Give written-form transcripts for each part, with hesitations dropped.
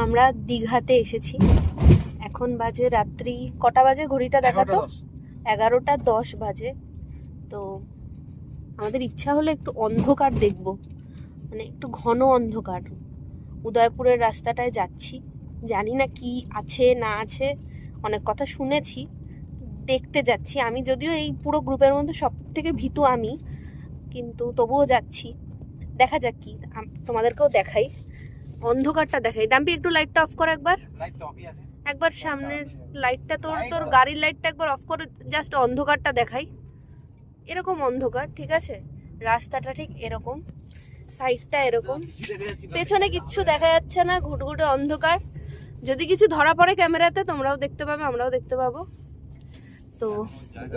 আমরা দীঘাতে এসেছি। এখন বাজে রাত্রি কটা বাজে ঘড়িটা দেখাতো? 11:10 বাজে। তো আমাদের ইচ্ছা হলো একটু অন্ধকার দেখব, মানে একটু ঘন অন্ধকার। উদয়পুরের রাস্তাটায় যাচ্ছি, জানি না কি আছে না আছে, অনেক কথা শুনেছি, দেখতে যাচ্ছি। আমি যদিও এই পুরো গ্রুপের মধ্যে সব থেকে ভীতু আমি, কিন্তু তবুও যাচ্ছি, দেখা যাক কি। তোমাদেরকেও দেখাই, অন্ধকারটা দেখাই। ডাম্পি একটু লাইটটা অফ কর একবার, একবার সামনের লাইটটা, তোর গাড়ির লাইটটা একবার অফ করে জাস্ট অন্ধকারটা দেখাই। এরকম অন্ধকার, ঠিক আছে? রাস্তাটা ঠিক এরকম, সাইডটা এরকম, পেছনে কিচ্ছু দেখা যাচ্ছে না, ঘুটঘুটে অন্ধকার। যদি কিছু ধরা পড়ে ক্যামেরাতে তোমরাও দেখতে পাবে, আমরাও দেখতে পাবো। তো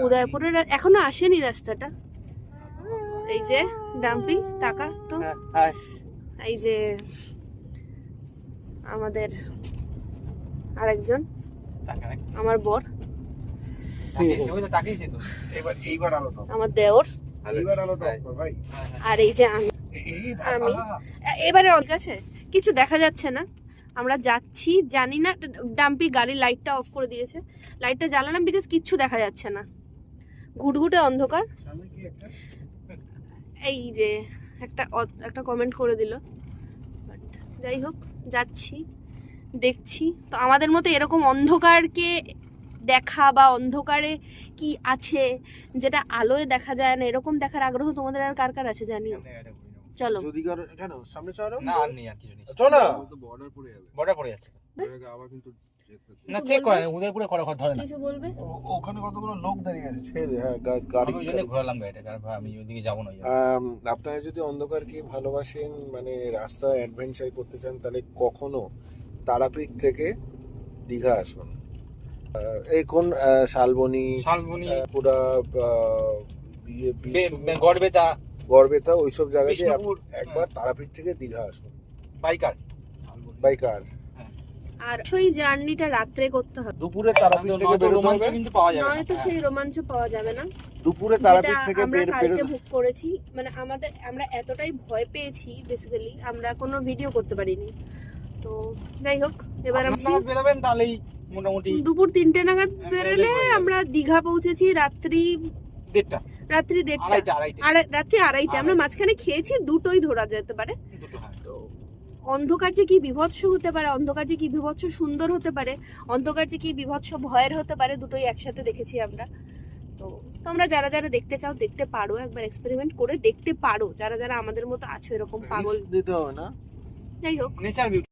উদয়পুরের এখনো আসেনি রাস্তাটা। এই যে ডাম্পি টাকা একটু, এই যে আমাদের আরেকজন, আমার বর, আমার দেওর, আর এই যে আমি এবারে ঠিক আছে, কিছু দেখা যাচ্ছে না, আমরা যাচ্ছি, জানি না। ডাম্পি গাড়ির লাইটটা অফ করে দিয়েছে, লাইটটা জ্বালালাম বিকজ কিচ্ছু দেখা যাচ্ছে না, ঘুটঘুটে অন্ধকার। এই যে একটা কমেন্ট করে দিল, বাট যাই হোক, যাচ্ছি, দেখছি। তো আমাদের মতো এরকম অন্ধকারকে দেখা বা অন্ধকারে কি আছে যেটা আলোয় দেখা যায় না, এরকম দেখার আগ্রহ তোমাদের আর কার কার আছে জানিও। চলো, যদি কেন সামনে চলো না, আর নেই, আর কিছু নেই, চলো বর্ডার পড়ে যাচ্ছে আবার কিন্তু না, চেক করে উদয়পুরে করে ধরে না। কিছু বলবে? ওখানে কতগুলো লোক দাঁড়িয়ে আছে, ছেড়ে দে। হ্যাঁ, গাড়ি আমি ওই জন্য ঘোরালাম গাড়িটা, কারণ আমি ওইদিকে যাবো না। আপনারা যদি অন্ধকারকে ভালোবাসেন, মানে রাস্তা অ্যাডভেঞ্চার করতে চান, তাহলে কখনো তারাপীঠ থেকে দীঘা আসুন। এই কোন শালবনী, পুরা গড়বেতা ওইসব জায়গায় একবার তারাপীঠ থেকে দীঘা আসুন বাইকার। আর সেই জার্নিটা রাত্রে করতে হবে, দুপুরে তারাপীঠ থেকে বেরোতে হবে, কিন্তু পাওয়া যাবে না। নয়তো সেই রোমাঞ্চ পাওয়া যাবে না। দুপুরে তারাপীঠ থেকে আমরা কালকে বুক করেছি, মানে আমরা এতটাই ভয় পেয়েছি, বেসিক্যালি আমরা কোনো ভিডিও করতে পারিনি। তো যাই হোক, এবার আমরা বেরোবেন তাহলেই মোটামুটি দুপুর 3টে নাগাদ বেরোলে আমরা দীঘা পৌঁছেছি রাত্রি 2:30। আমরা মাঝখানে খেয়েছি, দুটোই ধরা যেতে পারে। তো অন্ধকার যে কি বিভৎস হতে পারে, অন্ধকার যে কি বিভৎস সুন্দর হতে পারে, অন্ধকার যে কি বিভৎস ভয়ের হতে পারে, দুটোই একসাথে দেখেছি আমরা। তো তোমরা যারা যারা দেখতে চাও দেখতে পারো, একবার এক্সপেরিমেন্ট করে দেখতে পারো, যারা যারা আমাদের মতো আছো এরকম পাগল। দিতে হবে না, যাই হোক, নেচার বিউটি।